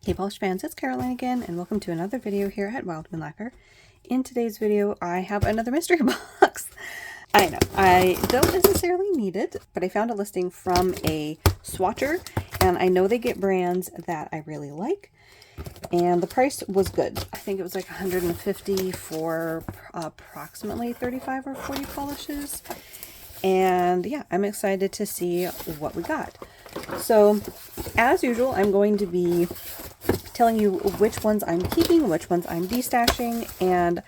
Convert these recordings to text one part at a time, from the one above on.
Hey polish fans, it's Caroline again, and welcome to another video here at Wild Moon Lacquer. In today's video, I have another mystery box. I know, I don't necessarily need it, but I found a listing from a Swatcher, and I know they get brands that I really like, and the price was good. I think it was like $150 for approximately 35 or 40 polishes. And yeah, I'm excited to see what we got. So as usual, I'm going to be telling you which ones I'm keeping, which ones I'm destashing, and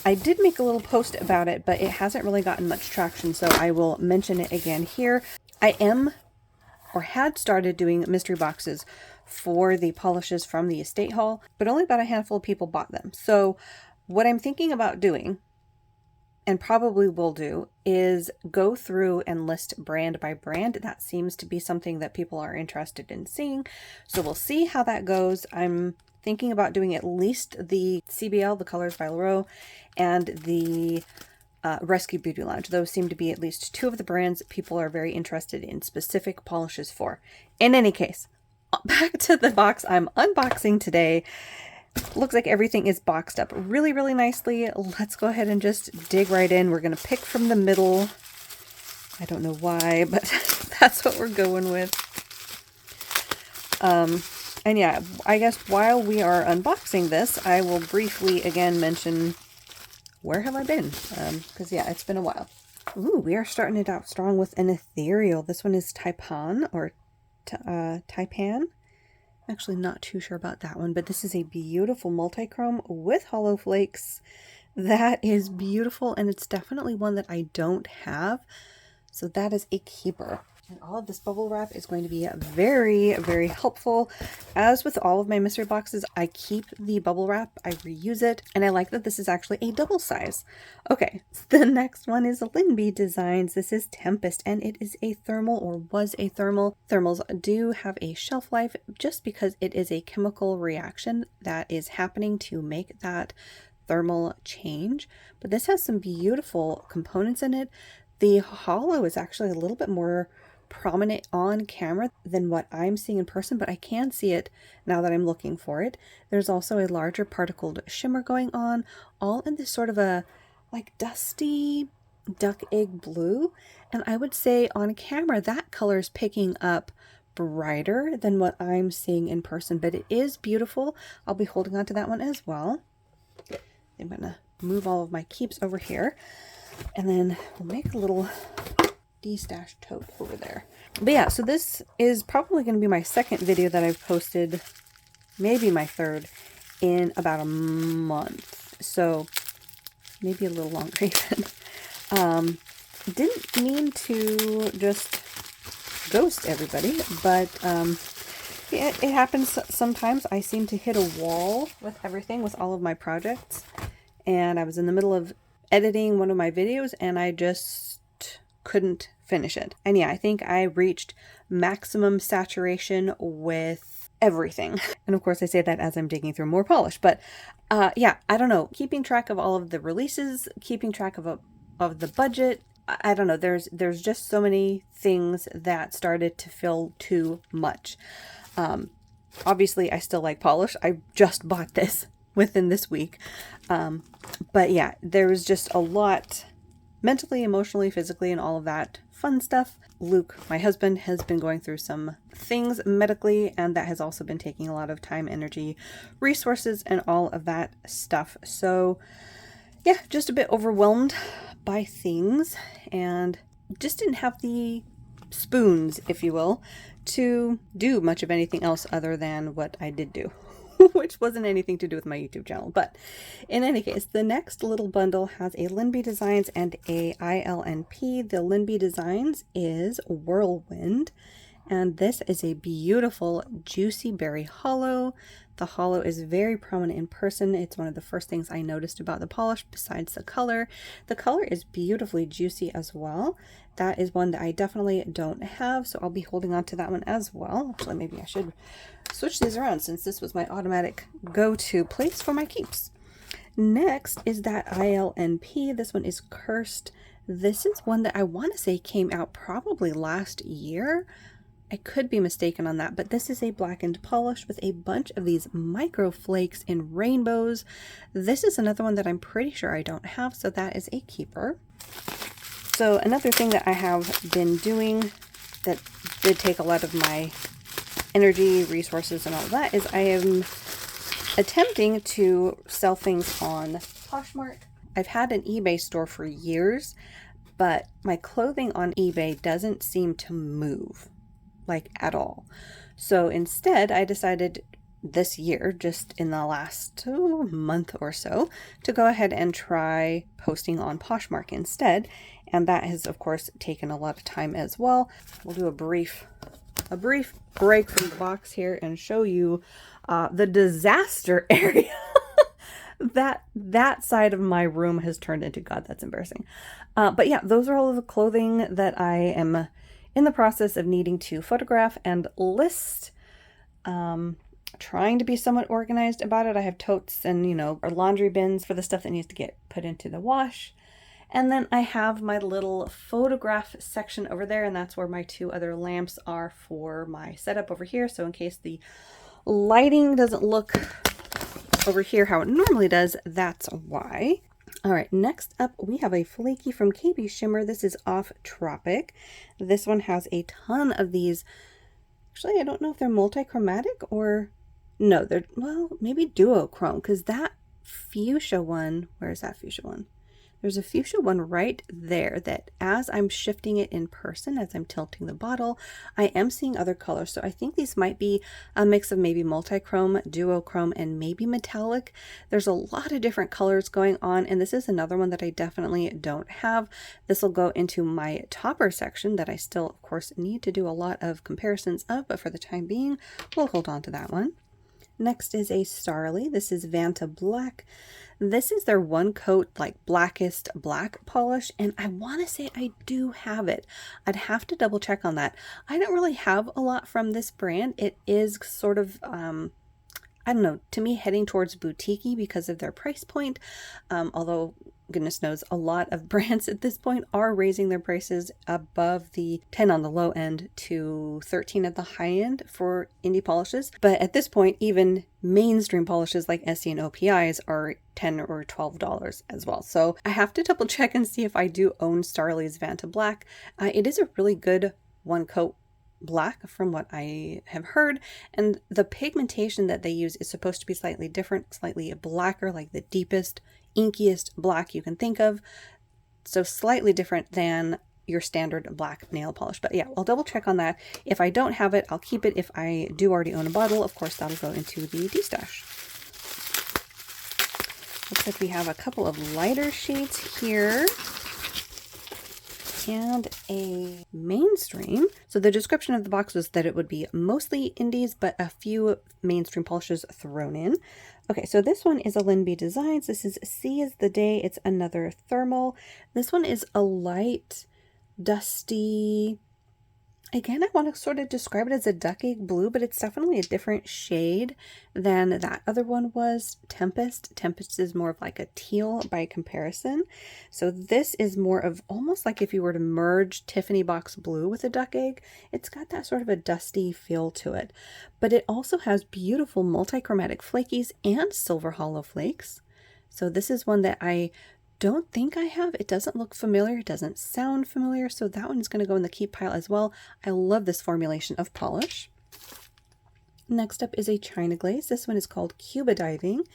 I did make a little post about it, but it hasn't really gotten much traction, so I will mention it again here. I am, or had started doing mystery boxes for the polishes from the estate haul, but only about a handful of people bought them. So what I'm thinking about doing, and probably will do, is go through and list brand by brand. That seems to be something that people are interested in seeing. So we'll see how that goes. I'm thinking about doing at least the CBL, the Colors by Leroux, and the Rescue Beauty Lounge. Those seem to be at least two of the brands that people are very interested in specific polishes for. In any case, back to the box I'm unboxing today. Looks like everything is boxed up really, really nicely. Let's go ahead and just dig right in. We're going to pick from the middle. I don't know why, but that's what we're going with. And yeah, I guess while we are unboxing this, I will briefly again mention where have I been? Because yeah, it's been a while. Ooh, we are starting it out strong with an ethereal. This one is Taipan, or Taipan. Actually not too sure about that one, but this is a beautiful multi-chrome with hollow flakes. That is beautiful, and it's definitely one that I don't have, so that is a keeper. And all of this bubble wrap is going to be very, very helpful. As with all of my mystery boxes, I keep the bubble wrap, I reuse it, and I like that this is actually a double size. Okay, the next one is Linby Designs. This is Tempest, and it is a thermal, or was a thermal. Thermals do have a shelf life just because it is a chemical reaction that is happening to make that thermal change. But this has some beautiful components in it. The hollow is actually a little bit more prominent on camera than what I'm seeing in person, but I can see it now that I'm looking for it. There's also a larger particled shimmer going on, all in this sort of a like dusty duck egg blue, and I would say on camera that color is picking up brighter than what I'm seeing in person, but it is beautiful. I'll be holding on to that one as well. I'm gonna move all of my keeps over here, and then we'll make a little destash tote over there. But yeah, so this is probably going to be my second video that I've posted, maybe my third, in about a month, so maybe a little longer even. Didn't mean to just ghost everybody, but it happens sometimes. I seem to hit a wall with everything, with all of my projects, and I was in the middle of editing one of my videos and I just couldn't finish it. And yeah, I think I reached maximum saturation with everything. And of course I say that as I'm digging through more polish, but yeah, I don't know, keeping track of all of the releases, keeping track of the budget, I don't know, there's just so many things that started to feel too much. Obviously I still like polish. I just bought this within this week. But yeah, there was just a lot mentally, emotionally, physically, and all of that fun stuff. Luke, my husband, has been going through some things medically, and that has also been taking a lot of time, energy, resources, and all of that stuff. So yeah, just a bit overwhelmed by things, and just didn't have the spoons, if you will, to do much of anything else other than what I did do. Which wasn't anything to do with my YouTube channel. But in any case, the next little bundle has a Linby Designs and a ILNP. The Linby Designs is Whirlwind, and this is a beautiful juicy berry hollow. The hollow is very prominent in person. It's one of the first things I noticed about the polish besides the color. The color is beautifully juicy as well. That is one that I definitely don't have, so I'll be holding on to that one as well. Actually, maybe I should switch these around since this was my automatic go-to place for my keeps. Next is that ILNP. This one is Cursed. This is one that I want to say came out probably last year, I could be mistaken on that, but this is a blackened polish with a bunch of these micro flakes in rainbows. This is another one that I'm pretty sure I don't have, so that is a keeper. So another thing that I have been doing that did take a lot of my energy, resources, and all of that is I am attempting to sell things on Poshmark. I've had an eBay store for years, but my clothing on eBay doesn't seem to move, like, at all. So instead, I decided this year, just in the last month or so, to go ahead and try posting on Poshmark instead. And that has, of course, taken a lot of time as well. We'll do a brief break from the box here and show you the disaster area that side of my room has turned into. God, that's embarrassing. But yeah, those are all of the clothing that I am in the process of needing to photograph and list. Trying to be somewhat organized about it. I have totes and, you know, or laundry bins for the stuff that needs to get put into the wash. And then I have my little photograph section over there, and that's where my two other lamps are for my setup over here. So in case the lighting doesn't look over here how it normally does, that's why. All right, next up we have a flaky from KB Shimmer. This is Off Tropic. This one has a ton of these. Actually, I don't know if they're multichromatic or no, they're, well, maybe duochrome, because that fuchsia one, where is that fuchsia one? There's a fuchsia one right there that as I'm shifting it in person, as I'm tilting the bottle, I am seeing other colors. So I think these might be a mix of maybe multichrome, duochrome, and maybe metallic. There's a lot of different colors going on, and this is another one that I definitely don't have. This will go into my topper section that I still, of course, need to do a lot of comparisons of, but for the time being, we'll hold on to that one. Next is a Starly. This is Vanta Black. This is their one coat, like blackest black polish, and I want to say I do have it. I'd have to double check on that. I don't really have a lot from this brand. It is sort of, I don't know, to me heading towards boutique-y because of their price point, although goodness knows a lot of brands at this point are raising their prices above the 10 on the low end to 13 at the high end for indie polishes. But at this point, even mainstream polishes like SE and OPIs are $10 or $12 as well. So I have to double check and see if I do own Starly's Vanta Black. It is a really good one coat black from what I have heard, and the pigmentation that they use is supposed to be slightly different, slightly blacker, like the deepest, inkiest black you can think of, so slightly different than your standard black nail polish. But yeah, I'll double check on that. If I don't have it, I'll keep it. If I do already own a bottle, of course that'll go into the D-stash. Looks like we have a couple of lighter shades here and a mainstream. So the description of the box was that it would be mostly indies, but a few mainstream polishes thrown in. Okay, so this one is a Linby Designs. This is C is the Day. It's another thermal. This one is a light, dusty, again, I want to sort of describe it as a duck egg blue, but it's definitely a different shade than that other one was, Tempest. Tempest is more of like a teal by comparison. So this is more of almost like if you were to merge Tiffany Box Blue with a duck egg. It's got that sort of a dusty feel to it. But it also has beautiful multichromatic flakies and silver hollow flakes. So this is one that I don't think I have. It doesn't look familiar. It doesn't sound familiar. So that one's going to go in the keep pile as well. I love this formulation of polish. Next up is a China Glaze. This one is called Cuba Diving.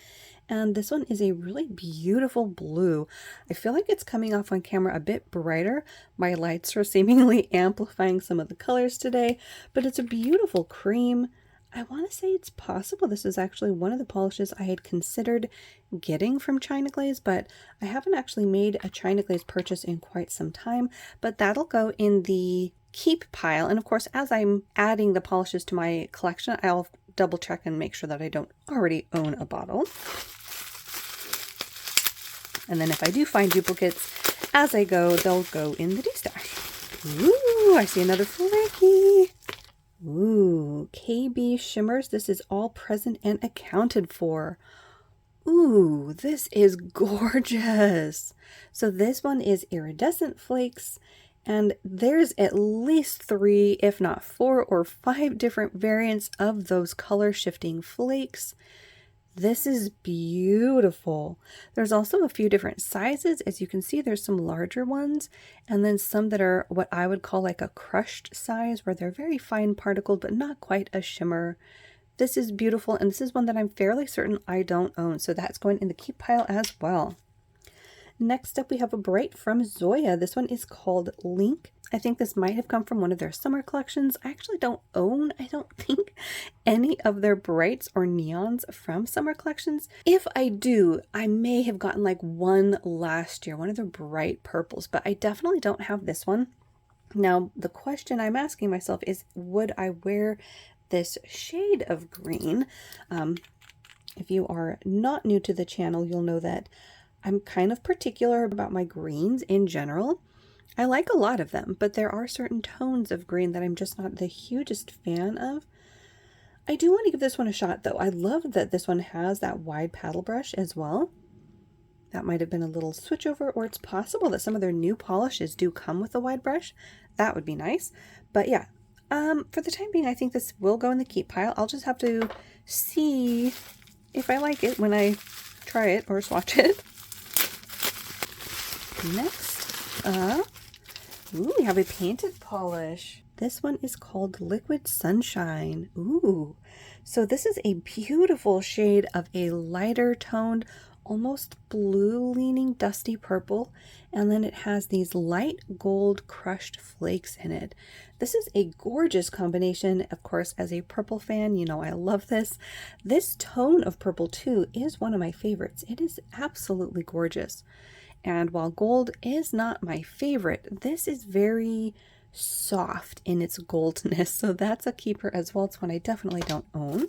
And this one is a really beautiful blue. I feel like it's coming off on camera a bit brighter. My lights are seemingly amplifying some of the colors today, but it's a beautiful cream. I want to say it's possible this is actually one of the polishes I had considered getting from China Glaze, but I haven't actually made a China Glaze purchase in quite some time, but that'll go in the keep pile. And of course, as I'm adding the polishes to my collection, I'll double check and make sure that I don't already own a bottle. And then if I do find duplicates as I go, they'll go in the D-stash. Ooh, I see another flaky. Ooh, KB Shimmers. This is all present and accounted for. Ooh, this is gorgeous. So this one is iridescent flakes, And there's at least 3, if not 4 or 5 different variants of those color shifting flakes. This is beautiful. There's also a few different sizes. As you can see, there's some larger ones and then some that are what I would call like a crushed size, where they're very fine particled but not quite a shimmer. This is beautiful, and this is one that I'm fairly certain I don't own, so that's going in the keep pile as well. Next up, we have a bright from Zoya. This one is called Link. I think this might have come from one of their summer collections. I actually don't own, I don't think, any of their brights or neons from summer collections. If I do, I may have gotten like one last year, one of their bright purples, but I definitely don't have this one. Now, the question I'm asking myself is, would I wear this shade of green? If you are not new to the channel, you'll know that I'm kind of particular about my greens in general. I like a lot of them, but there are certain tones of green that I'm just not the hugest fan of. I do want to give this one a shot though. I love that this one has that wide paddle brush as well. That might have been a little switch over, or it's possible that some of their new polishes do come with a wide brush. That would be nice. But yeah, for the time being, I think this will go in the keep pile. I'll just have to see if I like it when I try it or swatch it. Next up, ooh, we have a painted polish. This one is called Liquid Sunshine. Ooh, so this is a beautiful shade of a lighter toned, almost blue leaning dusty purple, and then it has these light gold crushed flakes in it. This is a gorgeous combination. Of course, as a purple fan, you know I love this. This tone of purple too is one of my favorites. It is absolutely gorgeous. And while gold is not my favorite, this is very soft in its goldness, so that's a keeper as well. It's one I definitely don't own.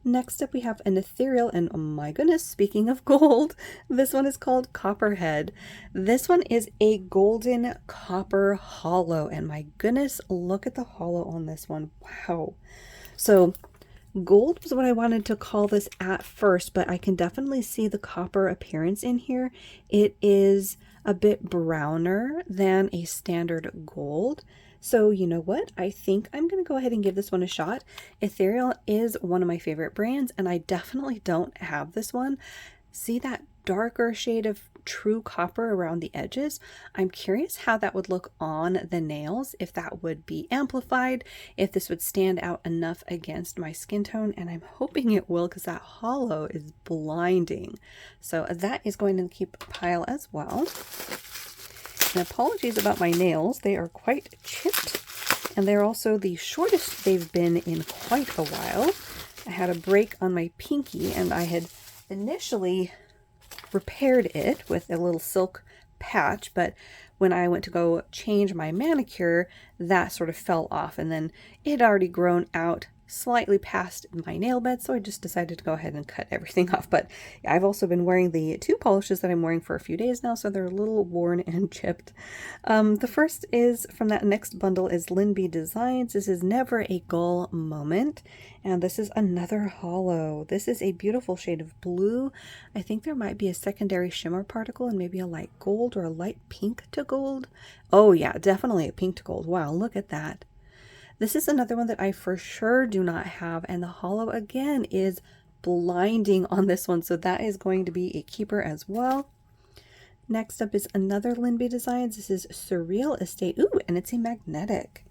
Next up, we have an ethereal, and oh my goodness, speaking of gold, this one is called Copperhead. This one is a golden copper hollow, and my goodness, look at the hollow on this one. Wow. So gold was what I wanted to call this at first, but I can definitely see the copper appearance in here. It is a bit browner than a standard gold. So you know what? I think I'm going to go ahead and give this one a shot. Ethereal is one of my favorite brands, and I definitely don't have this one. See that darker shade of true copper around the edges? I'm curious how that would look on the nails, if that would be amplified, if this would stand out enough against my skin tone, and I'm hoping it will, because that hollow is blinding. So that is going to keep a pile as well. And apologies about my nails, they are quite chipped, and they're also the shortest they've been in quite a while. I had a break on my pinky, and I had initially repaired it with a little silk patch, but when I went to go change my manicure, that sort of fell off, and then it had already grown out slightly past my nail bed, so I just decided to go ahead and cut everything off. But yeah, I've also been wearing the 2 polishes that I'm wearing for a few days now, so they're a little worn and chipped. The first is from that next bundle is Linby Designs. This is Never a Gull Moment, and this is another hollow. This is a beautiful shade of blue. I think there might be a secondary shimmer particle and maybe a light gold or a light pink to gold. Oh yeah, definitely a pink to gold. Wow, look at that. This is another one that I for sure do not have, and the hollow again is blinding on this one, so that is going to be a keeper as well. Next up is another Linby Designs. This is Surreal Estate. Ooh, and it's a magnetic.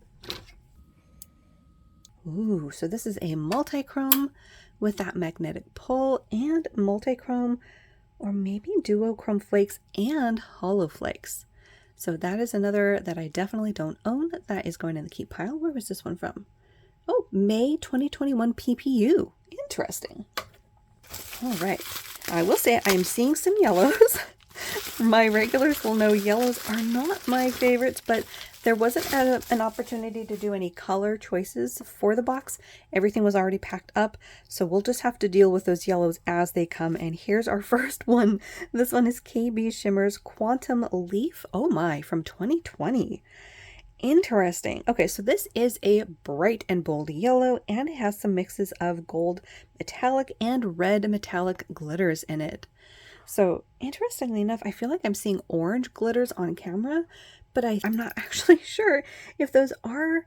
Ooh, so this is a multi-chrome with that magnetic pull, and multi-chrome or maybe duochrome flakes and hollow flakes. So that is another that I definitely don't own. That is going in the keep pile. Where was this one from? Oh, May 2021 PPU. Interesting. All right. I will say I am seeing some yellows. My regulars will know yellows are not my favorites, but there wasn't an opportunity to do any color choices for the box. Everything was already packed up, so we'll just have to deal with those yellows as they come. And here's our first one. This one is KB Shimmer's Quantum Leaf. Oh my, from 2020. Interesting. Okay, so this is a bright and bold yellow, and it has some mixes of gold metallic and red metallic glitters in it. So interestingly enough, I feel like I'm seeing orange glitters on camera, but I'm not actually sure if those are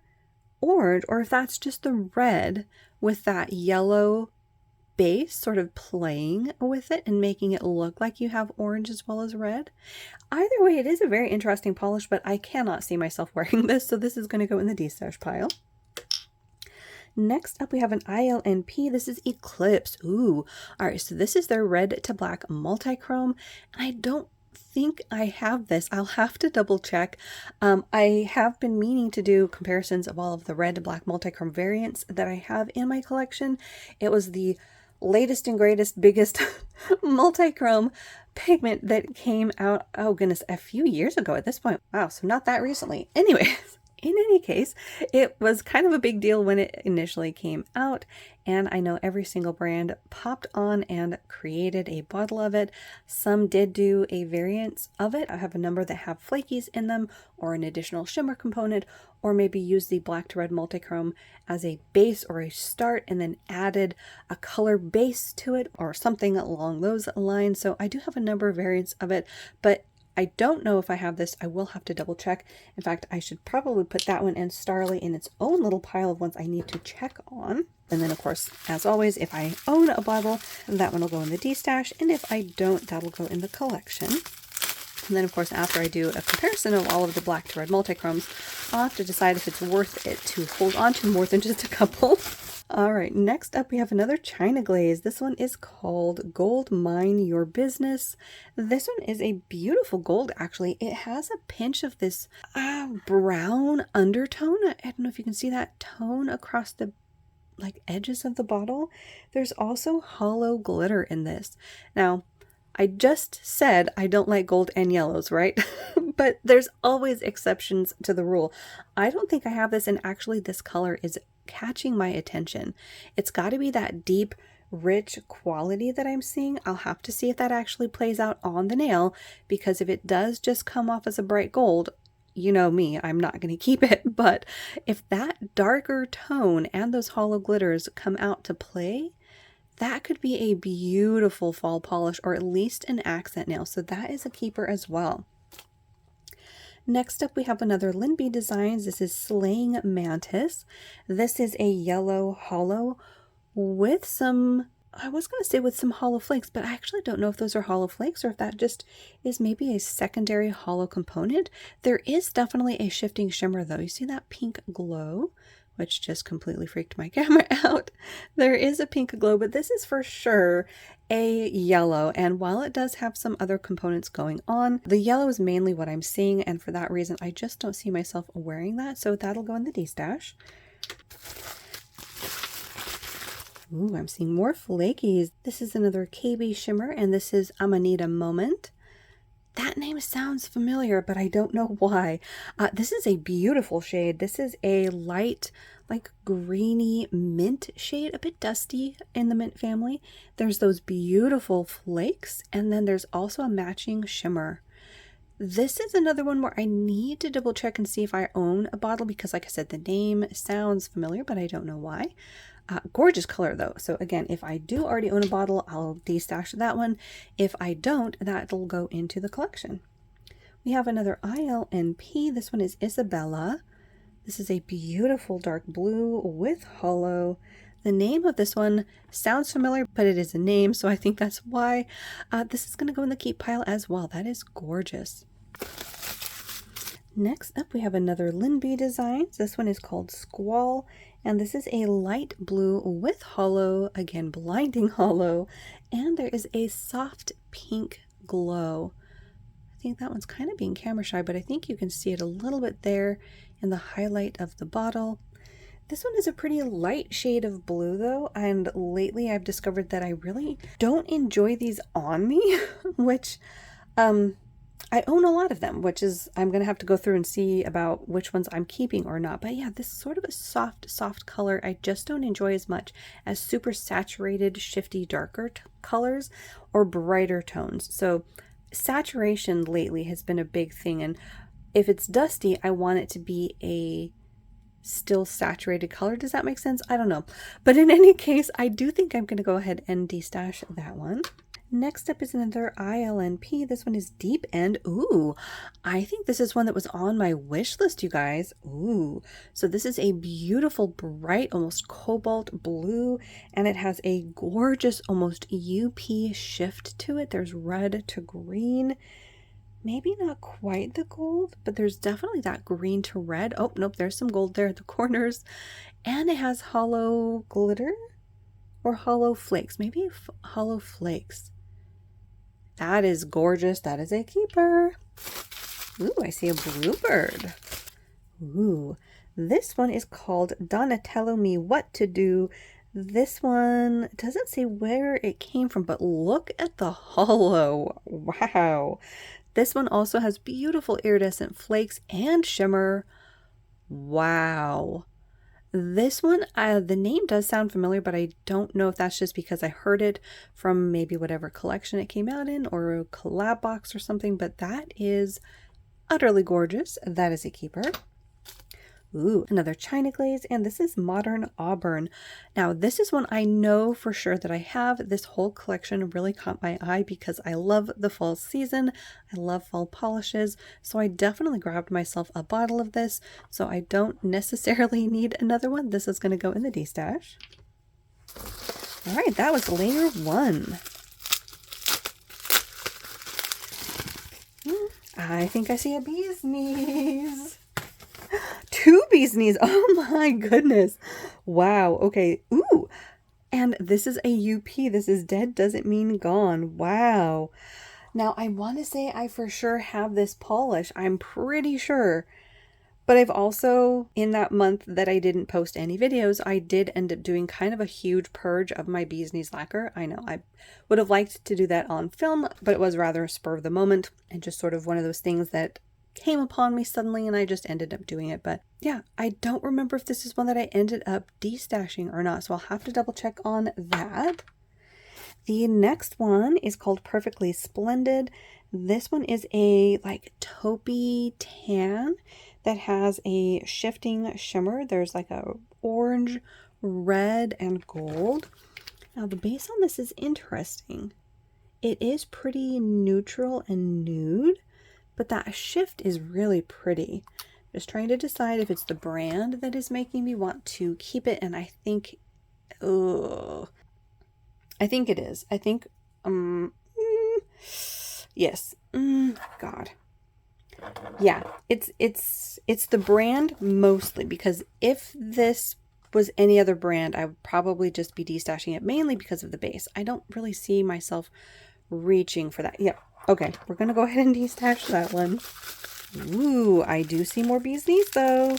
orange or if that's just the red with that yellow base sort of playing with it and making it look like you have orange as well as red. Either way, it is a very interesting polish, but I cannot see myself wearing this, so this is going to go in the D-stash pile. Next up, we have an ILNP. This is Eclipse. Ooh, all right, so this is their red to black multi-chrome, and I don't think I have this. I'll have to double check. I have been meaning to do comparisons of all of the red to black multi-chrome variants that I have in my collection. It was the latest and greatest, biggest multi-chrome pigment that came out, oh goodness, a few years ago at this point. Wow, so not that recently. Anyways, in any case, it was kind of a big deal when it initially came out, and I know every single brand popped on and created a bottle of it. Some did do a variant of it. I have a number that have flakies in them, or an additional shimmer component, or maybe use the black to red multichrome as a base or a start and then added a color base to it or something along those lines. So I do have a number of variants of it, but I don't know if I have this. I will have to double check. In fact, I should probably put that one and Starly in its own little pile of ones I need to check on. And then, of course, as always, if I own a bottle, that one will go in the D-stash. And if I don't, that'll go in the collection. And then, of course, after I do a comparison of all of the black to red multichromes, I'll have to decide if it's worth it to hold on to more than just a couple. All right, next up we have another China Glaze. This one is called Gold Mine Your Business. This one is a beautiful gold, actually. It has a pinch of this brown undertone. I don't know if you can see that tone across the edges of the bottle. There's also hollow glitter in this. Now, I just said I don't like gold and yellows, right? But there's always exceptions to the rule. I don't think I have this, and actually this color is catching my attention. It's got to be that deep, rich quality that I'm seeing. I'll have to see if that actually plays out on the nail, because if it does just come off as a bright gold, you know me, I'm not going to keep it. But if that darker tone and those hollow glitters come out to play, that could be a beautiful fall polish, or at least an accent nail. So that is a keeper as well. Next up, we have another Linby Designs. This is Slaying Mantis. This is a yellow hollow with some, I was going to say with some hollow flakes, but I actually don't know if those are hollow flakes or if that just is maybe a secondary hollow component. There is definitely a shifting shimmer though. You see that pink glow, which just completely freaked my camera out. There is a pink glow, but this is for sure a yellow. And while it does have some other components going on, the yellow is mainly what I'm seeing. And for that reason, I just don't see myself wearing that. So that'll go in the D-stash. Ooh, I'm seeing more flakies. This is another KB shimmer, and this is Amanita Moment. That name sounds familiar, but I don't know why. This is a beautiful shade. This is a light, greeny mint shade, a bit dusty in the mint family. There's those beautiful flakes, and then there's also a matching shimmer. This is another one where I need to double check and see if I own a bottle, because like I said, the name sounds familiar, but I don't know why. Gorgeous color though. So again, if I do already own a bottle, I'll de-stash that one. If I don't, that'll go into the collection. We have another ILNP. This one is Isabella. This is a beautiful dark blue with hollow. The name of this one sounds familiar, but it is a name, so I think that's why. This is going to go in the keep pile as well. That is gorgeous. Next up, we have another Linby Designs. This one is called Squall, and this is a light blue with hollow, again, blinding hollow, and there is a soft pink glow. I think that one's kind of being camera shy, but I think you can see it a little bit there in the highlight of the bottle. This one is a pretty light shade of blue though, and lately I've discovered that I really don't enjoy these on me, which I own a lot of them, which is, I'm going to have to go through and see about which ones I'm keeping or not. But yeah, this is sort of a soft color I just don't enjoy as much as super saturated, shifty, darker colors or brighter tones. So saturation lately has been a big thing. And if it's dusty, I want it to be a still saturated color. Does that make sense? I don't know. But in any case, I do think I'm going to go ahead and de-stash that one. Next up is another ILNP. This one is Deep End. Ooh, I think this is one that was on my wish list, you guys. Ooh, so this is a beautiful, bright, almost cobalt blue, and it has a gorgeous, almost UP shift to it. There's red to green. Maybe not quite the gold, but there's definitely that green to red. Oh, nope, there's some gold there at the corners. And it has hollow glitter or hollow flakes. Maybe hollow flakes. That is gorgeous. That is a keeper. Ooh, I see a bluebird. Ooh, this one is called Donatello Me What to Do. This one doesn't say where it came from, but look at the hollow. Wow. This one also has beautiful iridescent flakes and shimmer. Wow. This one, the name does sound familiar, but I don't know if that's just because I heard it from maybe whatever collection it came out in or a collab box or something, but that is utterly gorgeous. That is a keeper. Ooh, another China glaze, and this is Modern Auburn. Now, this is one I know for sure that I have. This whole collection really caught my eye because I love the fall season. I love fall polishes, so I definitely grabbed myself a bottle of this, so I don't necessarily need another one. This is going to go in the D-stash. All right, that was layer 1. I think I see a bee's knees. 2 bee's knees. Oh my goodness. Wow. Okay. Ooh. And this is a UP. This is Dead Doesn't Mean Gone. Wow. Now, I want to say I for sure have this polish. I'm pretty sure. But I've also, in that month that I didn't post any videos, I did end up doing kind of a huge purge of my bee's knees lacquer. I know I would have liked to do that on film, but it was rather a spur of the moment and just sort of one of those things that came upon me suddenly and I just ended up doing it. But yeah, I don't remember if this is one that I ended up destashing or not, so I'll have to double check on that. The next one is called Perfectly Splendid. This one is a like taupey tan that has a shifting shimmer. There's like a orange, red, and gold. Now the base on this is interesting. It is pretty neutral and nude, but that shift is really pretty. Just trying to decide if it's the brand that is making me want to keep it, and I think, I think it is. I think, yes. God. Yeah, it's the brand mostly, because if this was any other brand, I would probably just be destashing it mainly because of the base. I don't really see myself reaching for that. Yep. Okay, we're going to go ahead and destash that one. Ooh, I do see more bee's knees though.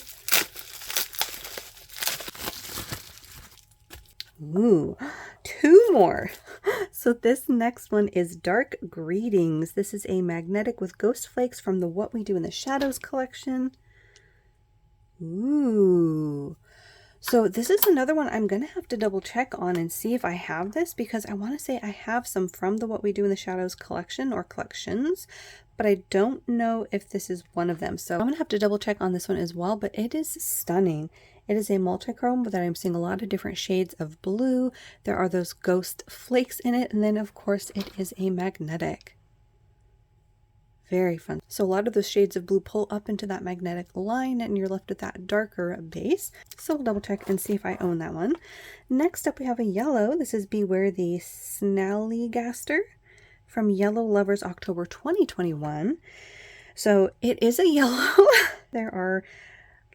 Ooh, 2 more. So this next one is Dark Greetings. This is a magnetic with ghost flakes from the What We Do in the Shadows collection. Ooh. So this is another one I'm going to have to double check on and see if I have this, because I want to say I have some from the What We Do in the Shadows collection or collections, but I don't know if this is one of them. So I'm going to have to double check on this one as well, but it is stunning. It is a multi-chrome that I'm seeing a lot of different shades of blue. There are those ghost flakes in it, and then of course it is a magnetic. Very fun. So a lot of those shades of blue pull up into that magnetic line and you're left with that darker base. So we'll double check and see if I own that one. Next up we have a yellow. This is Beware the Snallygaster from Yellow Lovers October 2021. So it is a yellow. There are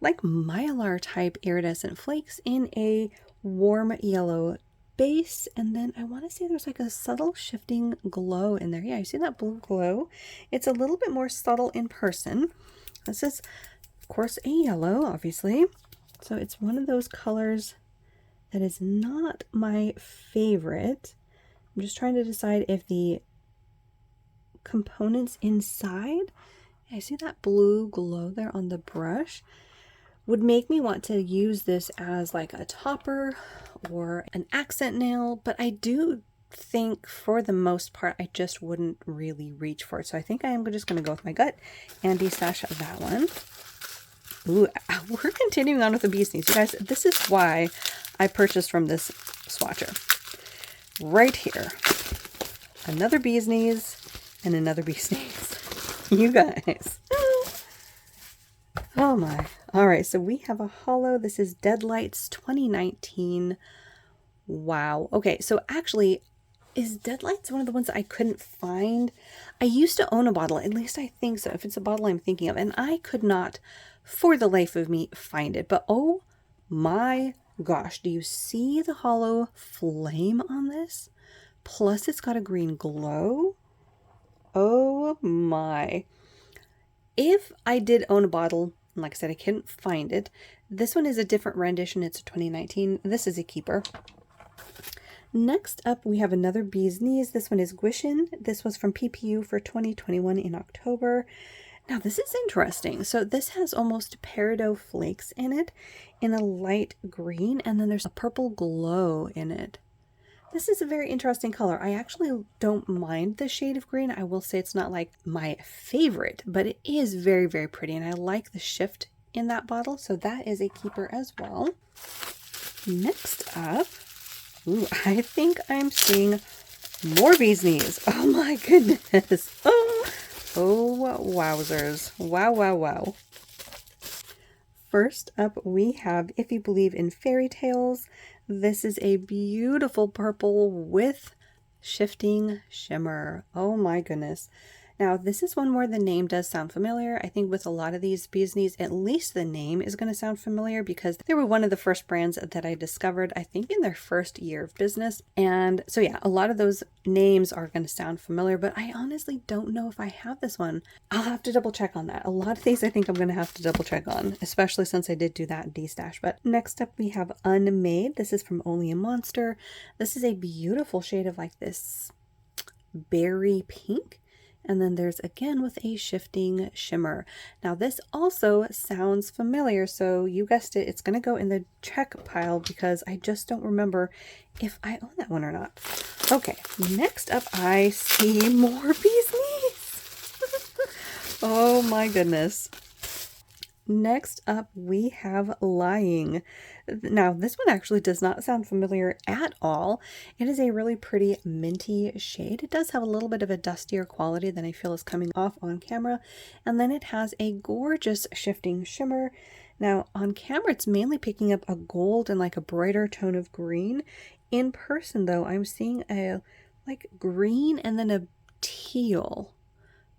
like mylar type iridescent flakes in a warm yellow base, and then I want to say there's like a subtle shifting glow in there. Yeah, you see that blue glow? It's a little bit more subtle in person. This is of course a yellow, obviously, so it's one of those colors that is not my favorite. I'm just trying to decide if the components inside, I see that blue glow there on the brush, would make me want to use this as like a topper or an accent nail, but I do think for the most part I just wouldn't really reach for it. So I think I am just going to go with my gut and destash that one. Ooh, we're continuing on with the bee's knees. You guys, this is why I purchased from this swatcher. Right here. another bee's knees, and another bee's knees. You guys. Oh my. All right, so we have a holo. This is Deadlights 2019. Wow. Okay, so actually, is Deadlights one of the ones that I couldn't find? I used to own a bottle, at least I think so, if it's a bottle I'm thinking of, and I could not, for the life of me, find it. But oh my gosh, do you see the holo flame on this? Plus it's got a green glow. Oh my. If I did own a bottle, and like I said, I couldn't find it, this one is a different rendition. It's a 2019. This is a keeper. Next up, we have another bee's knees. This one is Guishin. This was from PPU for 2021 in October. Now, this is interesting. So this has almost peridot flakes in it in a light green, and then there's a purple glow in it. This is a very interesting color. I actually don't mind the shade of green. I will say it's not like my favorite, but it is very, very pretty, and I like the shift in that bottle. So that is a keeper as well. Next up, ooh, I think I'm seeing more bee's knees. Oh my goodness. Oh, wowzers. Wow, wow, wow. First up, we have If You Believe in Fairy Tales. This is a beautiful purple with shifting shimmer. Oh my goodness. Now, this is one where the name does sound familiar. I think with a lot of these bee's knees, at least the name is going to sound familiar because they were one of the first brands that I discovered, I think, in their first year of business. And so, yeah, a lot of those names are going to sound familiar, but I honestly don't know if I have this one. I'll have to double check on that. A lot of these I think I'm going to have to double check on, especially since I did do that D-stash. But next up, we have Unmade. This is from Only a Monster. This is a beautiful shade of like this berry pink. And then there's again with a shifting shimmer. Now this also sounds familiar, so you guessed it, it's going to go in the check pile because I just don't remember if I own that one or not. Okay, next up I see more bee's knees. Oh my goodness. Next up, we have Lying. Now, this one actually does not sound familiar at all. It is a really pretty minty shade. It does have a little bit of a dustier quality than I feel is coming off on camera. And then it has a gorgeous shifting shimmer. Now, on camera, it's mainly picking up a gold and like a brighter tone of green. In person, though, I'm seeing a like green and then a teal.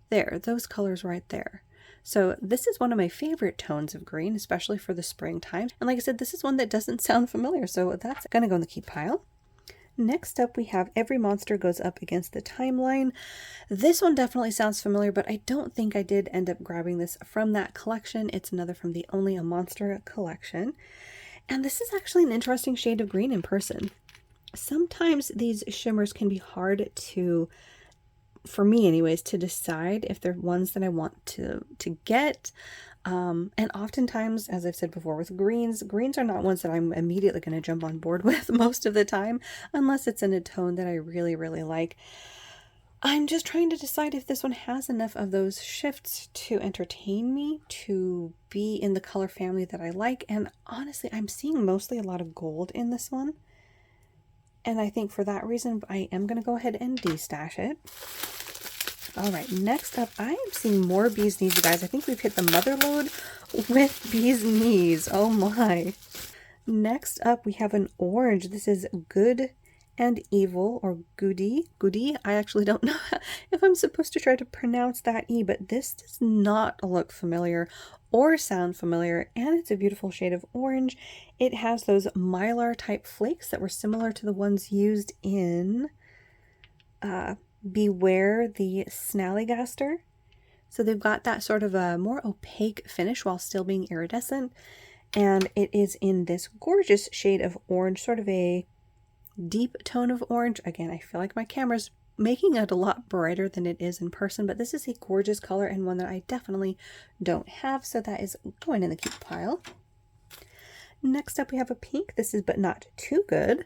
There, those colors right there. So this is one of my favorite tones of green, especially for the springtime. And like I said, this is one that doesn't sound familiar, so that's going to go in the keep pile. Next up, we have Every Monster Goes Up Against the Timeline. This one definitely sounds familiar, but I don't think I did end up grabbing this from that collection. It's another from the Only a Monster collection. And this is actually an interesting shade of green in person. Sometimes these shimmers can be hard to, for me anyways, to decide if they're ones that I want to get. And oftentimes, as I've said before, with greens are not ones that I'm immediately going to jump on board with most of the time, unless it's in a tone that I really, really like. I'm just trying to decide if this one has enough of those shifts to entertain me, to be in the color family that I like. And honestly, I'm seeing mostly a lot of gold in this one. And I think for that reason, I am going to go ahead and de-stash it. All right, next up, I am seeing more bee's knees, you guys. I think we've hit the mother load with bee's knees. Oh my. Next up, we have an orange. This is Good and Evil, or Goody. Goody. I actually don't know if I'm supposed to try to pronounce that E, but this does not look familiar or sound familiar, and it's a beautiful shade of orange. It has those mylar type flakes that were similar to the ones used in Beware the Snallygaster. So they've got that sort of a more opaque finish while still being iridescent, and it is in this gorgeous shade of orange, sort of a deep tone of orange. Again, I feel like my camera's making it a lot brighter than it is in person, but this is a gorgeous color and one that I definitely don't have, so that is going in the keep pile. Next up, we have a pink. This is But Not Too Good.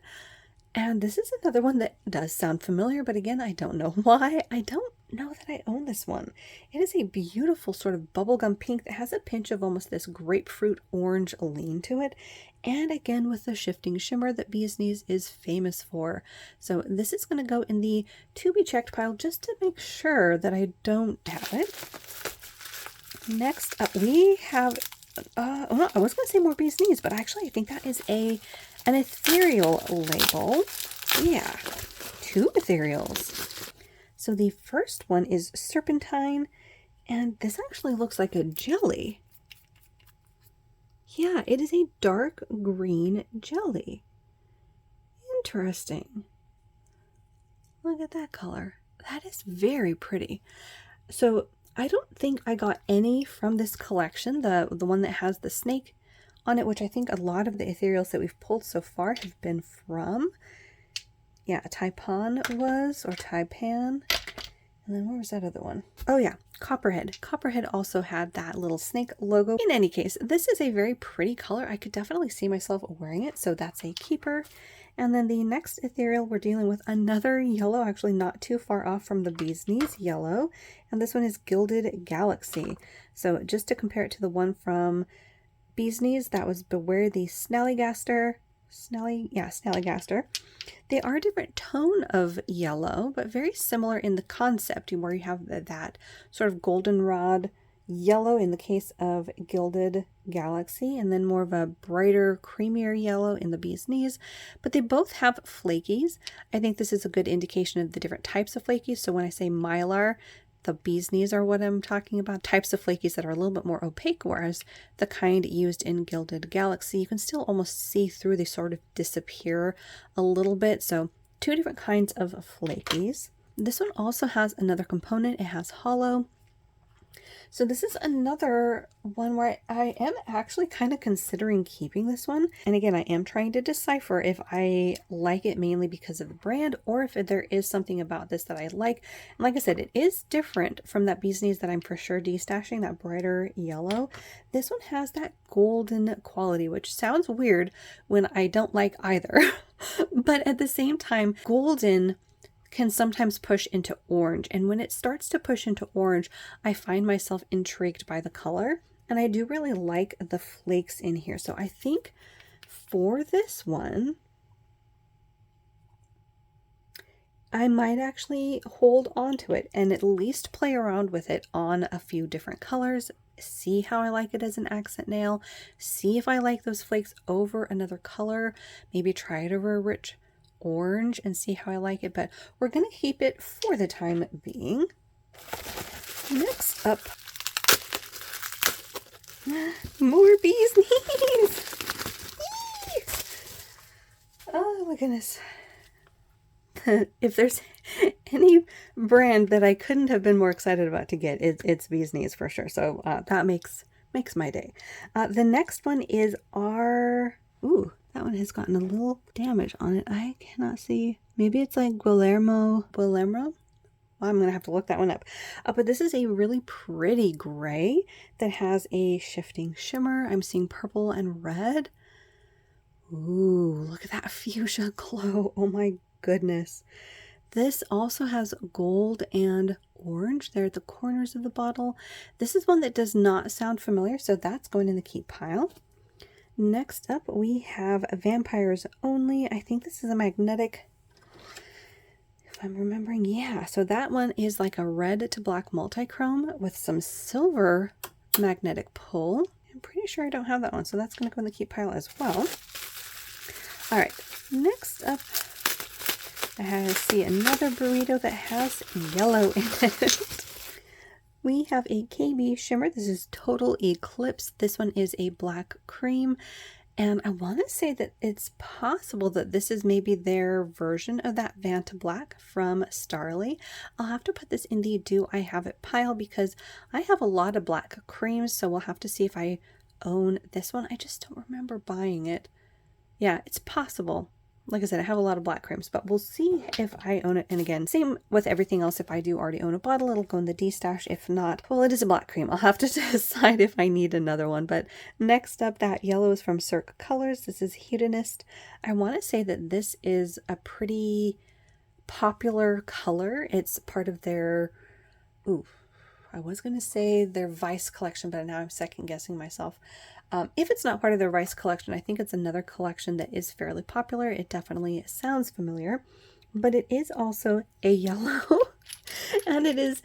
And this is another one that does sound familiar, but again, I don't know why. I don't know that I own this one. It is a beautiful sort of bubblegum pink that has a pinch of almost this grapefruit orange lean to it. And again, with the shifting shimmer that Bee's Knees is famous for. So this is going to go in the to be checked pile just to make sure that I don't have it. Next up, we have, well, I was going to say more Bee's Knees, but actually I think that is an ethereal label. Yeah, 2 ethereals. So the first one is Serpentine, and this actually looks like a jelly. Yeah, it is a dark green jelly. Interesting. Look at that color. That is very pretty. So I don't think I got any from this collection, the one that has the snake on it, which I think a lot of the ethereals that we've pulled so far have been from. Yeah, Taipan was, or Taipan. And then where was that other one? Oh yeah, Copperhead. Copperhead also had that little snake logo. In any case, this is a very pretty color. I could definitely see myself wearing it, so that's a keeper. And then the next ethereal, we're dealing with another yellow, actually not too far off from the Bee's Knees yellow. And this one is Gilded Galaxy. So just to compare it to the one from Bee's Knees, that was Beware the Snallygaster. Snallygaster. They are a different tone of yellow, but very similar in the concept, where you have that sort of goldenrod yellow in the case of Gilded Galaxy, and then more of a brighter, creamier yellow in the Bee's Knees. But they both have flakies. I think this is a good indication of the different types of flakies. So when I say Mylar, the Bee's Knees are what I'm talking about. Types of flakies that are a little bit more opaque, whereas the kind used in Gilded Galaxy, you can still almost see through. They sort of disappear a little bit. So 2 different kinds of flakies. This one also has another component. It has hollow. So this is another one where I am actually kind of considering keeping this one. And again, I am trying to decipher if I like it mainly because of the brand or if there is something about this that I like. And like I said, it is different from that Bee's Knees that I'm for sure destashing, that brighter yellow. This one has that golden quality, which sounds weird when I don't like either. But at the same time, golden can sometimes push into orange, and when it starts to push into orange, I find myself intrigued by the color, and I do really like the flakes in here. So I think for this one, I might actually hold on to it and at least play around with it on a few different colors, see how I like it as an accent nail, see if I like those flakes over another color, maybe try it over a rich orange and see how I like it, but we're going to keep it for the time being. Next up, more Bee's Knees. Oh my goodness. If there's any brand that I couldn't have been more excited about to get, it's Bee's Knees for sure. So that makes my day. The next one is our... Ooh, that one has gotten a little damage on it. I cannot see. Maybe it's like Guillermo. Well, I'm going to have to look that one up. But this is a really pretty gray that has a shifting shimmer. I'm seeing purple and red. Ooh, look at that fuchsia glow. Oh my goodness. This also has gold and orange there at the corners of the bottle. This is one that does not sound familiar, so that's going in the keep pile. Next up, we have Vampires Only. I think this is a magnetic, if I'm remembering. Yeah, so that one is like a red to black multi-chrome with some silver magnetic pull. I'm pretty sure I don't have that one, so that's going to go in the keep pile as well. All right, next up, I see another burrito that has yellow in it. We have a KB shimmer. This is Total Eclipse. This one is a black cream. And I want to say that it's possible that this is maybe their version of that Vanta Black from Starly. I'll have to put this in the Do I Have It pile because I have a lot of black creams. So we'll have to see if I own this one. I just don't remember buying it. Yeah, it's possible. Like I said, I have a lot of black creams, but we'll see if I own it. And again, same with everything else. If I do already own a bottle, it'll go in the D-stash. If not, well, it is a black cream. I'll have to decide if I need another one. But next up, that yellow is from Cirque Colors. This is Hedonist. I want to say that this is a pretty popular color. It's part of their ooh, I was going to say their Vice collection, but now I'm second guessing myself. If it's not part of their Vice collection, I think it's another collection that is fairly popular. It definitely sounds familiar, but it is also a yellow and it is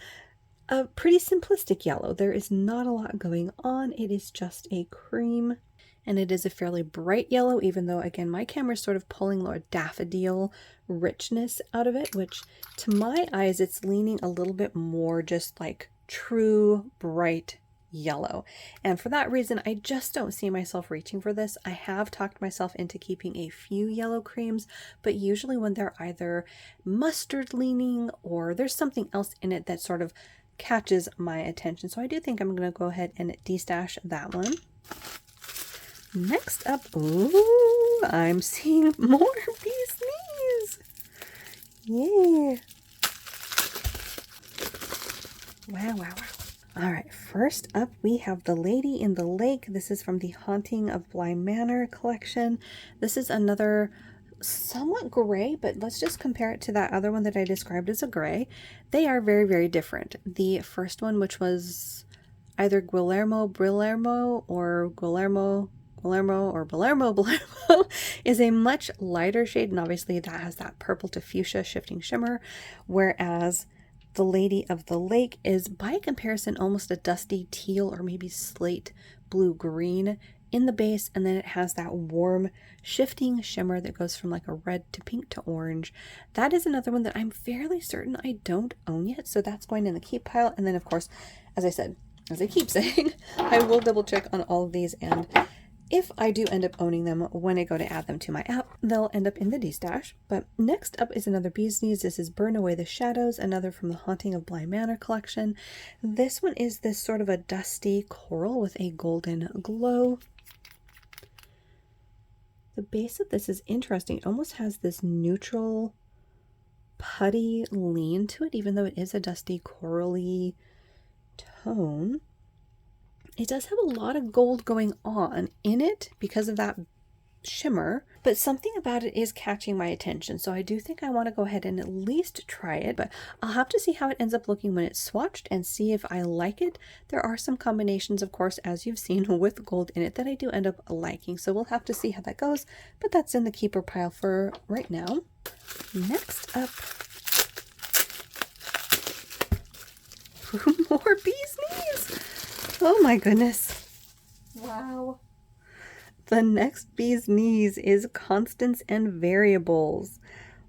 a pretty simplistic yellow. There is not a lot going on. It is just a cream, and it is a fairly bright yellow, even though, again, my camera is sort of pulling a daffodil richness out of it, which to my eyes, it's leaning a little bit more just like true bright yellow. And for that reason, I just don't see myself reaching for this. I have talked myself into keeping a few yellow creams, but usually when they're either mustard leaning or there's something else in it that sort of catches my attention. So I do think I'm going to go ahead and destash that one. Next up, ooh, I'm seeing more bee's knees. Yeah. Wow, wow, wow. All right, first up we have The Lady in the Lake. This is from the Haunting of Bly Manor collection. This is another somewhat gray, but let's just compare it to that other one that I described as a gray. They are very, very different. The first one, which was either Guillermo Brillermo or Guillermo Palermo, is a much lighter shade, and obviously that has that purple to fuchsia shifting shimmer, whereas The Lady of the Lake is, by comparison, almost a dusty teal or maybe slate blue-green in the base, and then it has that warm shifting shimmer that goes from like a red to pink to orange. That is another one that I'm fairly certain I don't own yet, so that's going in the keep pile. And then, of course, as I said, as I keep saying, I will double check on all of these, and if I do end up owning them when I go to add them to my app, they'll end up in the D-stash. But next up is another bee's knees. This is Burn Away the Shadows, another from the Haunting of Bly Manor collection. This one is this sort of a dusty coral with a golden glow. The base of this is interesting. It almost has this neutral putty lean to it, even though it is a dusty corally tone. It does have a lot of gold going on in it because of that shimmer, but something about it is catching my attention. So I do think I want to go ahead and at least try it, but I'll have to see how it ends up looking when it's swatched and see if I like it. There are some combinations, of course, as you've seen, with gold in it that I do end up liking. So we'll have to see how that goes, but that's in the keeper pile for right now. Next up, more bee's knees. Oh my goodness. Wow. The next bee's knees is Constants and Variables.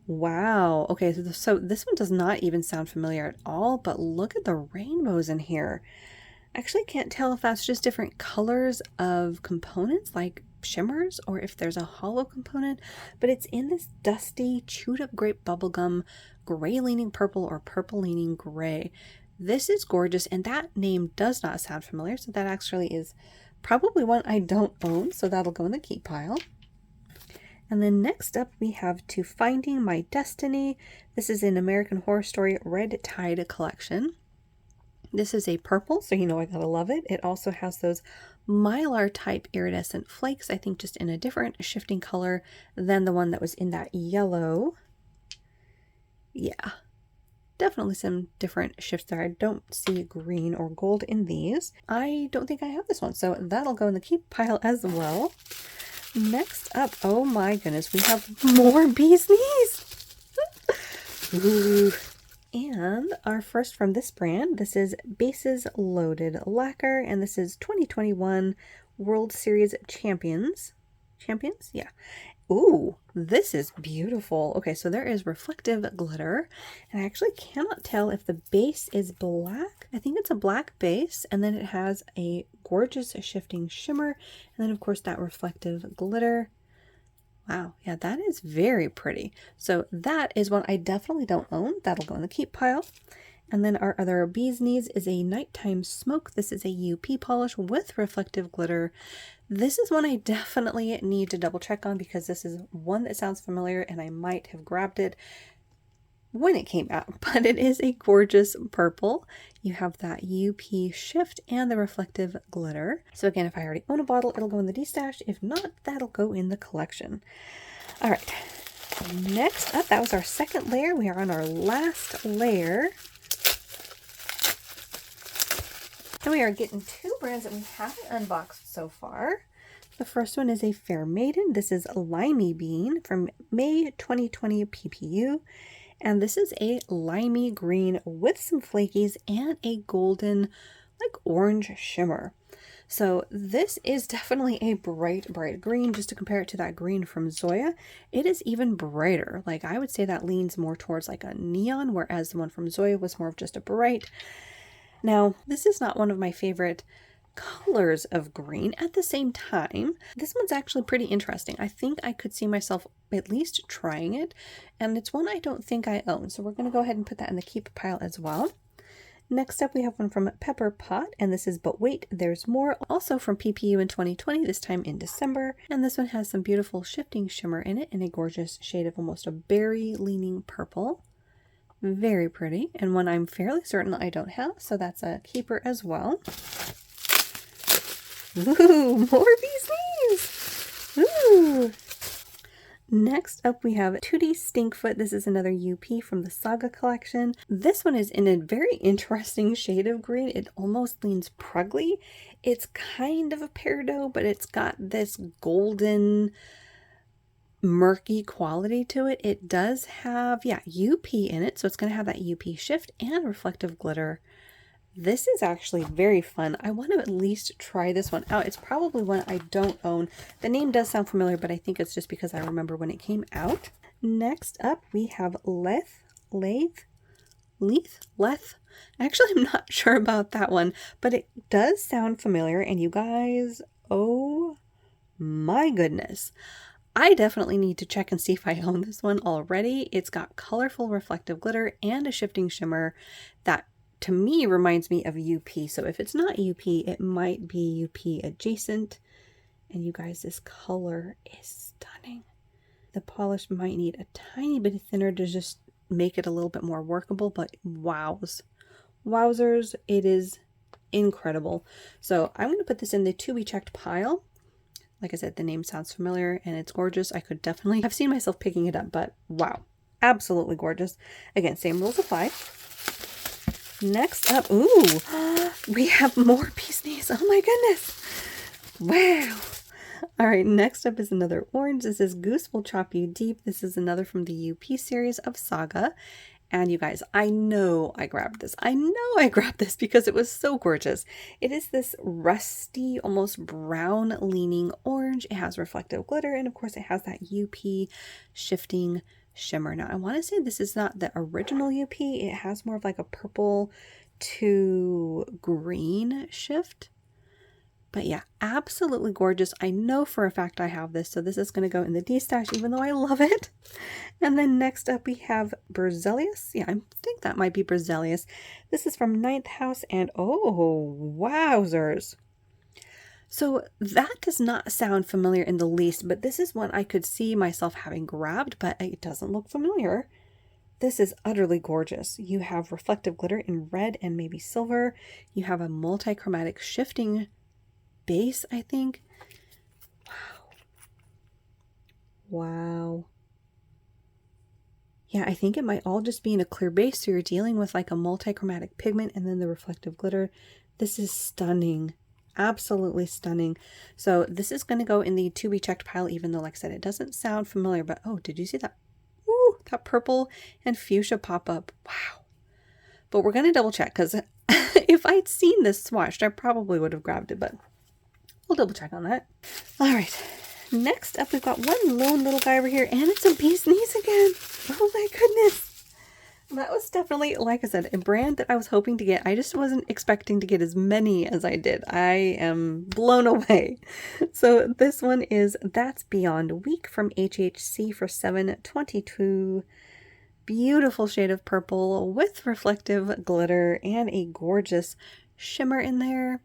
Wow. Okay, so this one does not even sound familiar at all, but look at the rainbows in here. I actually can't tell if that's just different colors of components like shimmers or if there's a hollow component, but it's in this dusty chewed up grape bubblegum gray leaning purple or purple leaning gray. This is gorgeous, and that name does not sound familiar, so that actually is probably one I don't own, so that'll go in the keep pile. And then next up we have To Finding My Destiny. This is an American Horror Story Red Tide collection. This is a purple, so you know I gotta love it. It also has those mylar type iridescent flakes, I think just in a different shifting color than the one that was in that yellow. Yeah. Definitely some different shifts there. I don't see green or gold in these. I don't think I have this one, so that'll go in the keep pile as well. Next up, oh my goodness, we have more bee's knees. Ooh. And our first from this brand, this is Bases Loaded Lacquer, and this is 2021 World Series Champions. Champions? Yeah. Ooh, this is beautiful. Okay, so there is reflective glitter, and I actually cannot tell if the base is black. I think it's a black base, and then it has a gorgeous shifting shimmer, and then of course that reflective glitter. Wow, yeah, that is very pretty. So that is one I definitely don't own. That'll go in the keep pile. And then our other bee's knees is a Nighttime Smoke. This is a UP polish with reflective glitter. This is one I definitely need to double check on because this is one that sounds familiar and I might have grabbed it when it came out, but it is a gorgeous purple. You have that UP shift and the reflective glitter. So again, if I already own a bottle, it'll go in the D-stash. If not, that'll go in the collection. All right, next up, that was our second layer. We are on our last layer. And we are getting two brands that we haven't unboxed so far. The first one is a Fair Maiden. This is Limey Bean from May 2020 PPU. And this is a limey green with some flakies and a golden, like orange shimmer. So this is definitely a bright green. Just to compare it to that green from Zoya, it is even brighter. Like I would say that leans more towards like a neon, whereas the one from Zoya was more of just a bright. Now, this is not one of my favorite colors of green. At the same time, this one's actually pretty interesting. I think I could see myself at least trying it, and it's one I don't think I own, so we're going to go ahead and put that in the keep pile as well. Next up, we have one from Pepper Pot, and this is But Wait, There's More, also from PPU in 2020, this time in December. And this one has some beautiful shifting shimmer in it in a gorgeous shade of almost a berry leaning purple. Very pretty, and one I'm fairly certain I don't have, so that's a keeper as well. Ooh, more bee's knees! Ooh! Next up, we have 2D Stinkfoot. This is another UP from the Saga collection. This one is in a very interesting shade of green. It almost leans prugly. It's kind of a peridot, but it's got this golden, murky quality to it. It does have, yeah, UP in it, so it's going to have that UP shift and reflective glitter. This is actually very fun. I want to at least try this one out. It's probably one I don't own. The name does sound familiar, but I think it's just because I remember when it came out. Next up, we have Leth. Actually, I'm not sure about that one, but it does sound familiar. And you guys, oh my goodness. I definitely need to check and see if I own this one already. It's got colorful reflective glitter and a shifting shimmer that to me reminds me of UP. So if it's not UP, it might be UP adjacent. And you guys, this color is stunning. The polish might need a tiny bit thinner to just make it a little bit more workable, but wowzers, it is incredible. So I'm going to put this in the to be checked pile. Like I said, the name sounds familiar and it's gorgeous. I could definitely have seen myself picking it up, but wow, absolutely gorgeous. Again, same rules apply. Next up, ooh, we have more bee's knees. Oh my goodness. Wow. All right, next up is another orange. This is Goose Will Chop You Deep. This is another from the UP series of Saga. And you guys, I know I grabbed this. I know I grabbed this because it was so gorgeous. It is this rusty, almost brown leaning orange. It has reflective glitter. And of course it has that UP shifting shimmer. Now I want to say this is not the original UP. It has more of like a purple to green shift. But yeah, absolutely gorgeous. I know for a fact I have this, so this is going to go in the D-stash, even though I love it. And then next up we have Berzelius. Yeah, I think that might be Berzelius. This is from Ninth House, and oh, wowzers. So that does not sound familiar in the least, but this is one I could see myself having grabbed, but it doesn't look familiar. This is utterly gorgeous. You have reflective glitter in red and maybe silver. You have a multi-chromatic shifting base, I think. Wow. Yeah, I think it might all just be in a clear base, so you're dealing with like a multi-chromatic pigment and then the reflective glitter. This is stunning. Absolutely stunning. So this is going to go in the to be checked pile, even though, like I said, it doesn't sound familiar, but oh, did you see that? Ooh, that purple and fuchsia pop up. Wow. But we're going to double check because if I'd seen this swatched, I probably would have grabbed it, but we'll double check on that. All right. Next up, we've got one lone little guy over here, and it's a bee's knees again. Oh my goodness. That was definitely, like I said, a brand that I was hoping to get. I just wasn't expecting to get as many as I did. I am blown away. So this one is That's Beyond Weak from HHC for $7.22. Beautiful shade of purple with reflective glitter and a gorgeous shimmer in there.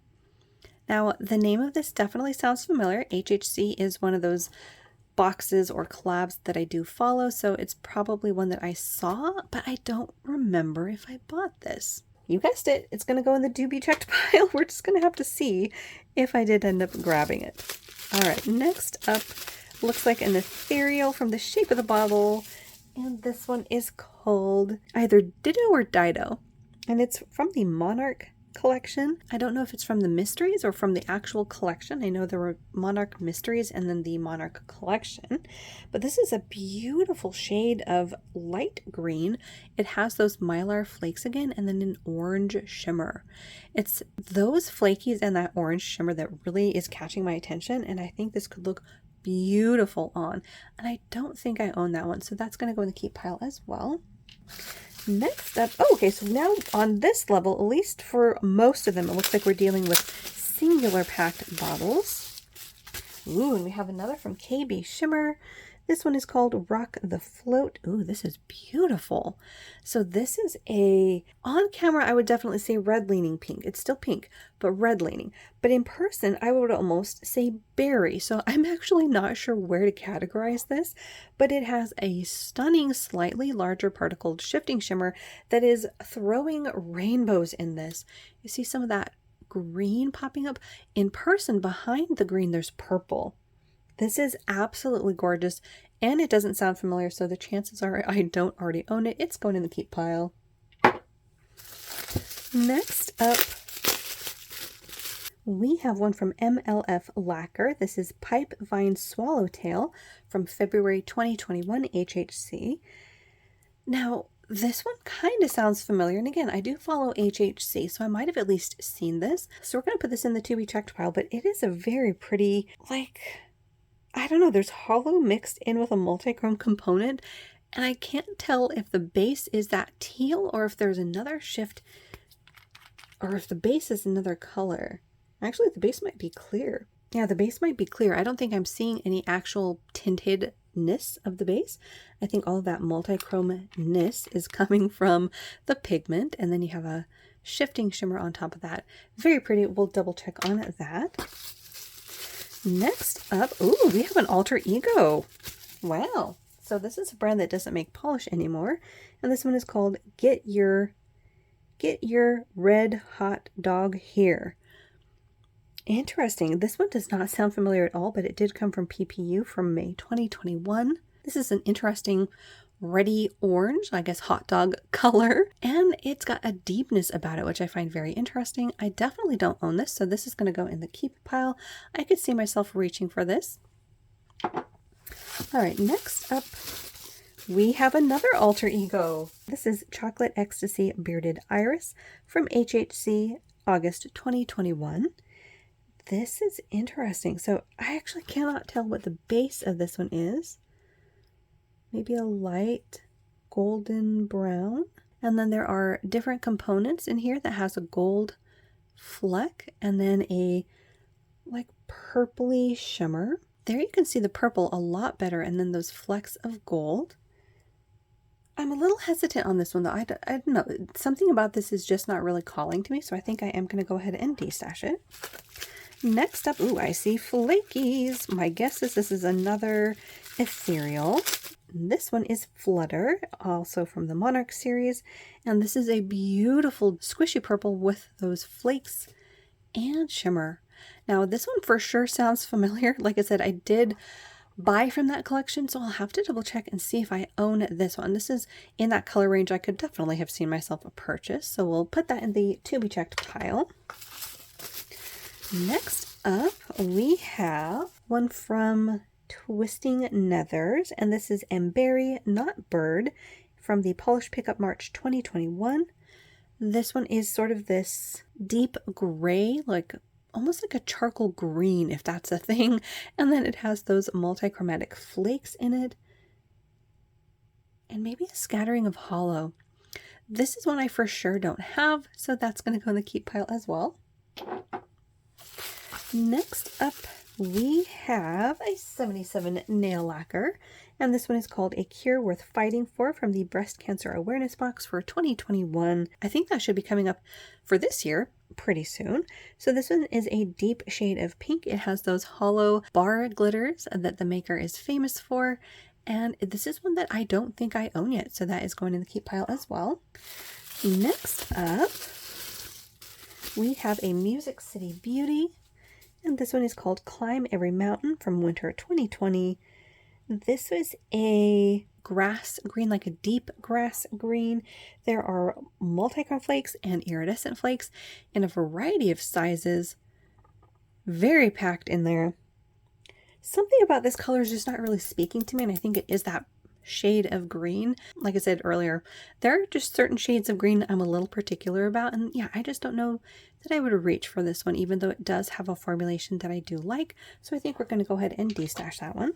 Now, the name of this definitely sounds familiar. HHC is one of those boxes or collabs that I do follow, so it's probably one that I saw, but I don't remember if I bought this. You guessed it, it's going to go in the to be checked pile. We're just going to have to see if I did end up grabbing it. All right, next up looks like an ethereal from the shape of the bottle, and this one is called either Ditto or Dido, and it's from the Monarch collection. I don't know if it's from the mysteries or from the actual collection. I know there were Monarch mysteries and then the Monarch collection, but this is a beautiful shade of light green. It has those mylar flakes again and then an orange shimmer. It's those flakies and that orange shimmer that really is catching my attention, and I think this could look beautiful on, and I don't think I own that one, so that's going to go in the keep pile as well. Next up, oh, okay, so now on this level, at least for most of them, it looks like we're dealing with singular packed bottles. Ooh, and we have another from KB Shimmer. This one is called Rock the Float. Ooh, this is beautiful. So this is on camera, I would definitely say red leaning pink. It's still pink, but red leaning. But in person, I would almost say berry. So I'm actually not sure where to categorize this, but it has a stunning, slightly larger particled shifting shimmer that is throwing rainbows in this. You see some of that green popping up. In person, behind the green, there's purple. This is absolutely gorgeous, and it doesn't sound familiar, so the chances are I don't already own it. It's going in the keep pile. Next up, we have one from MLF Lacquer. This is Pipe Vine Swallowtail from February 2021 HHC. Now, this one kind of sounds familiar, and again, I do follow HHC, so I might have at least seen this. So we're going to put this in the to be checked pile, but it is a very pretty, I don't know, there's hollow mixed in with a multi-chrome component, and I can't tell if the base is that teal or if there's another shift, or if the base is another color. Actually, the base might be clear. Yeah, the base might be clear. I don't think I'm seeing any actual tintedness of the base. I think all of that multi-chrome-ness is coming from the pigment, and then you have a shifting shimmer on top of that. Very pretty. We'll double check on that. Next up, ooh, we have an alter ego. Wow. So this is a brand that doesn't make polish anymore. And this one is called Get Your Red Hot Dog Here. Interesting. This one does not sound familiar at all, but it did come from PPU from May 2021. This is an interesting reddy orange, I guess hot dog color, and it's got a deepness about it, which I find very interesting. I definitely don't own this, so this is going to go in the keep pile. I could see myself reaching for this. All right, next up, we have another alter ego. This is Chocolate Ecstasy Bearded Iris from HHC August 2021. This is interesting. So I actually cannot tell what the base of this one is. Maybe a light golden brown. And then there are different components in here that has a gold fleck and then a purpley shimmer. There you can see the purple a lot better, and then those flecks of gold. I'm a little hesitant on this one though. I don't know. Something about this is just not really calling to me, so I think I am going to go ahead and destash it. Next up, ooh, I see flakies. My guess is this is another ethereal. This one is Flutter, also from the Monarch series, and this is a beautiful squishy purple with those flakes and shimmer. Now this one for sure sounds familiar. Like I said, I did buy from that collection, so I'll have to double check and see if I own this one. This is in that color range I could definitely have seen myself purchase, so we'll put that in the to be checked pile. Next up, we have one from Twisting Nethers, and this is Emberry Not Bird from the Polish Pickup March 2021. This one is sort of this deep gray, almost like a charcoal green, if that's a thing, and then it has those multichromatic flakes in it, and maybe a scattering of hollow. This is one I for sure don't have, so that's going to go in the keep pile as well. Next up, we have a 77 nail lacquer, and this one is called A Cure Worth Fighting For from the Breast Cancer Awareness Box for 2021. I think that should be coming up for this year pretty soon. So this one is a deep shade of pink. It has those hollow bar glitters that the maker is famous for, and this is one that I don't think I own yet, so that is going in the keep pile as well. Next up, we have a Music City Beauty, and this one is called Climb Every Mountain from Winter 2020. This is a grass green, like a deep grass green. There are multichrome flakes and iridescent flakes in a variety of sizes. Very packed in there. Something about this color is just not really speaking to me, and I think it is that shade of green. Like I said earlier, there are just certain shades of green I'm a little particular about, and yeah, I just don't know that I would reach for this one, even though it does have a formulation that I do like. So I think we're going to go ahead and destash that one.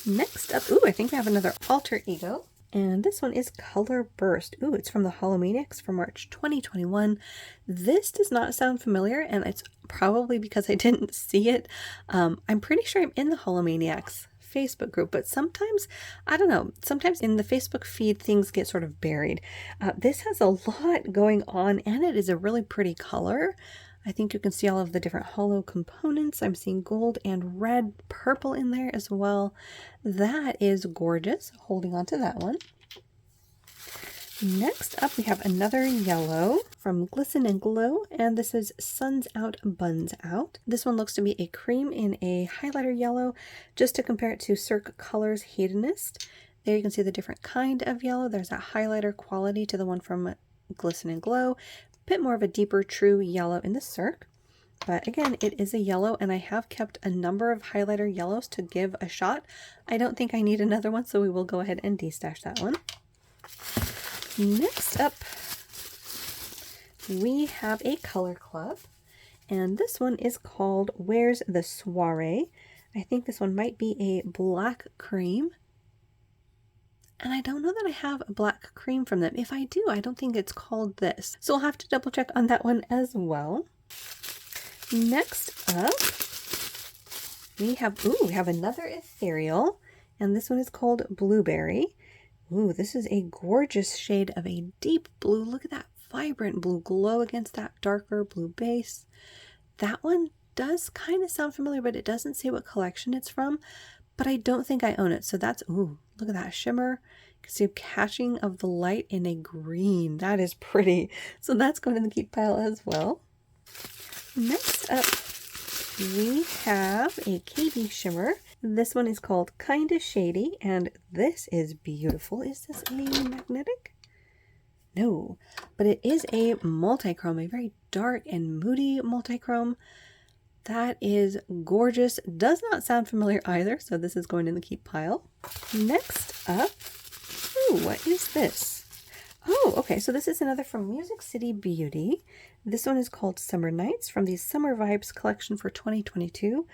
Next up, ooh, I think we have another alter ego, and this one is Color Burst. Ooh, it's from the Holomaniacs for March 2021. This does not sound familiar, and it's probably because I didn't see it. I'm pretty sure I'm in the Holomaniacs Facebook group, but sometimes, I don't know, sometimes in the Facebook feed things get sort of buried. This has a lot going on, and it is a really pretty color. I think you can see all of the different holo components. I'm seeing gold and red, purple in there as well. That is gorgeous. Holding on to that one. Next up, we have another yellow from Glisten and Glow, and this is Suns Out, Buns Out. This one looks to be a cream in a highlighter yellow. Just to compare it to Cirque Colors Hedonist, there you can see the different kind of yellow. There's that highlighter quality to the one from Glisten and Glow. Bit more of a deeper true yellow in the Cirque, but again, it is a yellow, and I have kept a number of highlighter yellows to give a shot. I don't think I need another one, so we will go ahead and destash that one. Next up, we have a color club, and this one is called Where's the Soiree. I think this one might be a black cream. And I don't know that I have a black cream from them. If I do, I don't think it's called this. So I'll have to double check on that one as well. Next up, we have another ethereal, and this one is called Blueberry. Ooh, this is a gorgeous shade of a deep blue. Look at that vibrant blue glow against that darker blue base. That one does kind of sound familiar, but it doesn't say what collection it's from. But I don't think I own it. So that's, ooh, look at that shimmer. You can see a catching of the light in a green. That is pretty. So that's going in the keep pile as well. Next up, we have a KB shimmer. This one is called Kinda Shady, and this is beautiful. Is this a magnetic? No, but it is a multichrome, a very dark and moody multichrome. That is gorgeous. Does not sound familiar either, so this is going in the keep pile. Next up, ooh, what is this? Oh, okay, so this is another from Music City Beauty. This one is called Summer Nights from the Summer Vibes collection for 2022.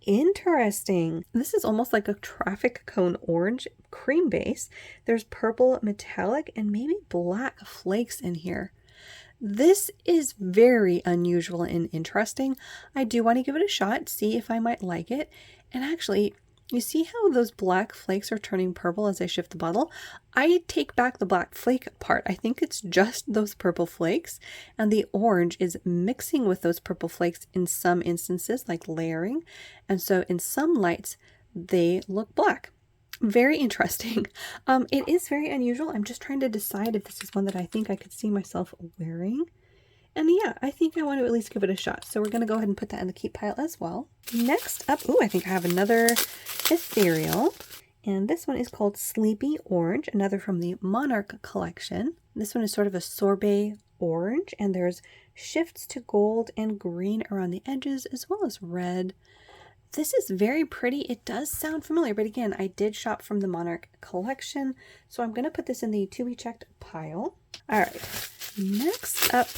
Interesting. This is almost like a traffic cone orange cream base. There's purple metallic and maybe black flakes in here. This is very unusual and interesting. I do want to give it a shot, see if I might like it. And actually, you see how those black flakes are turning purple as I shift the bottle? I take back the black flake part. I think it's just those purple flakes, and the orange is mixing with those purple flakes in some instances, like layering. And so in some lights, they look black. Very interesting. It is very unusual. I'm just trying to decide if this is one that I think I could see myself wearing. And yeah, I think I want to at least give it a shot. So we're going to go ahead and put that in the keep pile as well. Next up, ooh, I think I have another ethereal. And this one is called Sleepy Orange, another from the Monarch collection. This one is sort of a sorbet orange, and there's shifts to gold and green around the edges, as well as red. This is very pretty. It does sound familiar, but again, I did shop from the Monarch collection, so I'm going to put this in the to be checked pile. All right, next up,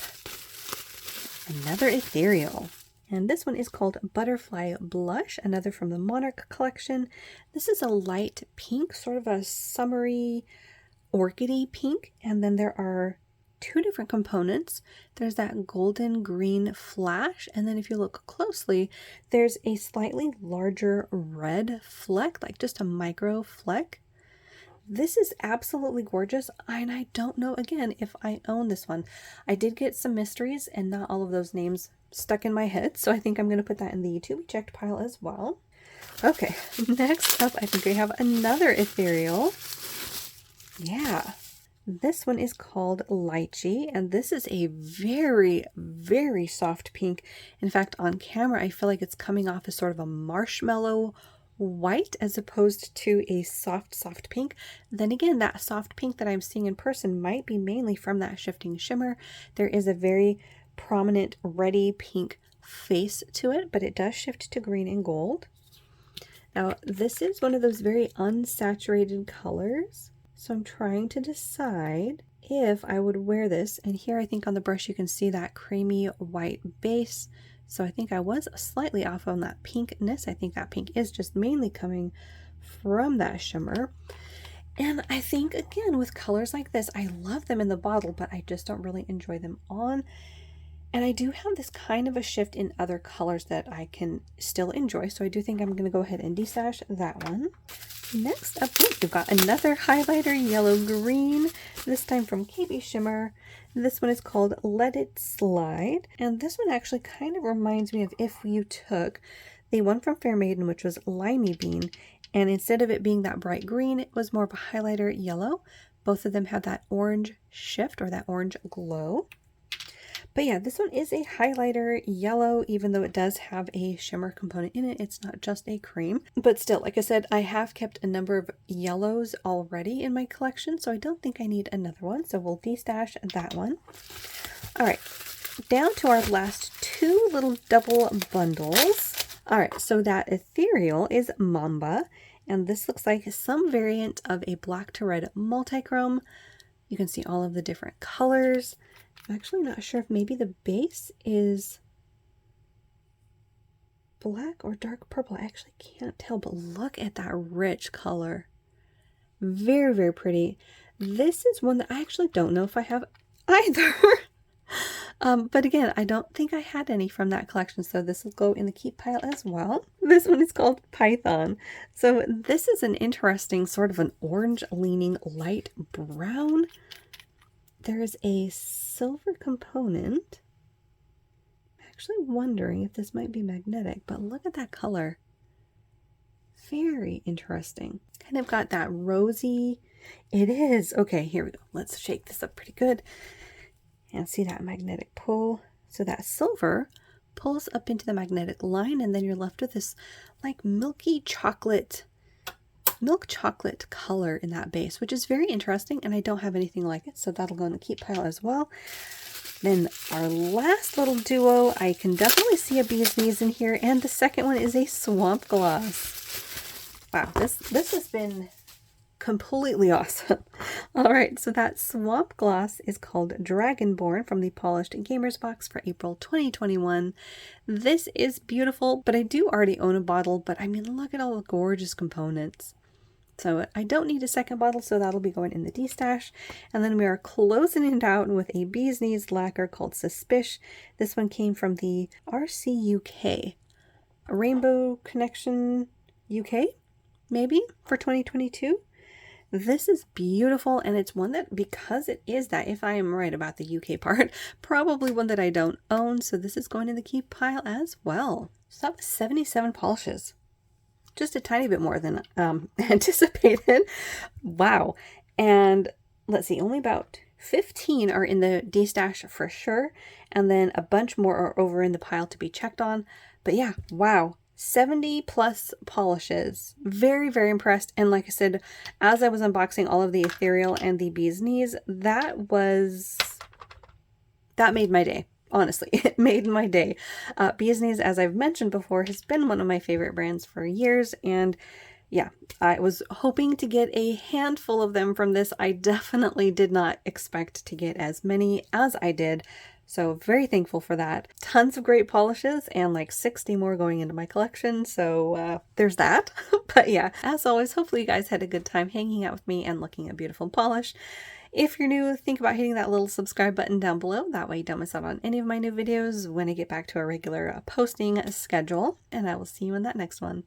another ethereal. And this one is called Butterfly Blush, another from the Monarch collection. This is a light pink, sort of a summery orchidy pink, and then there are two different components. There's that golden green flash, and then if you look closely, there's a slightly larger red fleck, like just a micro fleck. This is absolutely gorgeous, and I don't know, again, if I own this one. I did get some mysteries, and not all of those names stuck in my head, so I think I'm going to put that in the to be checked pile as well. Okay, next up, I think we have another ethereal. Yeah. This one is called Lychee, and this is a very, very soft pink. In fact, on camera, I feel like it's coming off as sort of a marshmallow white as opposed to a soft pink. Then again, that soft pink that I'm seeing in person might be mainly from that shifting shimmer. There is a very prominent reddy pink face to it, but it does shift to green and gold. Now, this is one of those very unsaturated colors, so I'm trying to decide if I would wear this. And here I think on the brush you can see that creamy white base. So I think I was slightly off on that pinkness. I think that pink is just mainly coming from that shimmer. And I think, again, with colors like this, I love them in the bottle, but I just don't really enjoy them on. And I do have this kind of a shift in other colors that I can still enjoy. So I do think I'm going to go ahead and destash that one. Next up, we've got another highlighter, yellow green, this time from KB Shimmer. This one is called Let It Slide. And this one actually kind of reminds me of if you took the one from Fair Maiden, which was Limey Bean, and instead of it being that bright green, it was more of a highlighter yellow. Both of them have that orange shift or that orange glow. But yeah, this one is a highlighter yellow, even though it does have a shimmer component in it. It's not just a cream. But still, like I said, I have kept a number of yellows already in my collection, so I don't think I need another one. So we'll destash that one. All right, down to our last two little double bundles. All right, so that ethereal is Mamba, and this looks like some variant of a black to red multichrome. You can see all of the different colors. I'm actually not sure if maybe the base is black or dark purple. I actually can't tell, but look at that rich color. Very, very pretty. This is one that I actually don't know if I have either. But again, I don't think I had any from that collection, so this will go in the keep pile as well. This one is called Python. So this is an interesting sort of an orange leaning light brown. There is a silver component. I'm actually wondering if this might be magnetic, but look at that color. Very interesting. Kind of got that rosy. It is. Okay, here we go. Let's shake this up pretty good. And see that magnetic pull. So that silver pulls up into the magnetic line, and then you're left with this like milk chocolate color in that base, which is very interesting, and I don't have anything like it, so that'll go in the keep pile as well. Then our last little duo, I can definitely see a bee's knees in here, and the second one is a swamp gloss. Wow, this has been completely awesome. All right, so that swamp gloss is called Dragonborn from the Polished Gamers box for April 2021. This is beautiful, but I do already own a bottle, but I mean, look at all the gorgeous components. So I don't need a second bottle, so that'll be going in the destash. And then we are closing it out with a bee's knees lacquer called Suspish. This one came from the RC UK, a Rainbow Connection UK, maybe, for 2022. This is beautiful, and it's one that, because it is that, if I am right about the UK part, probably one that I don't own, so this is going in the keep pile as well. So that was 77 polishes. Just a tiny bit more than anticipated. Wow. And let's see, only about 15 are in the destash for sure, and then a bunch more are over in the pile to be checked on. But yeah, wow. 70 plus polishes. Very, very impressed. And like I said, as I was unboxing all of the ethereal and the bee's knees, that made my day. Honestly, it made my day. Bee's Knees, as I've mentioned before, has been one of my favorite brands for years. And yeah, I was hoping to get a handful of them from this. I definitely did not expect to get as many as I did. So very thankful for that. Tons of great polishes and like 60 more going into my collection. So there's that. But yeah, as always, hopefully you guys had a good time hanging out with me and looking at beautiful polish. If you're new, think about hitting that little subscribe button down below. That way you don't miss out on any of my new videos when I get back to a regular posting schedule. And I will see you in that next one.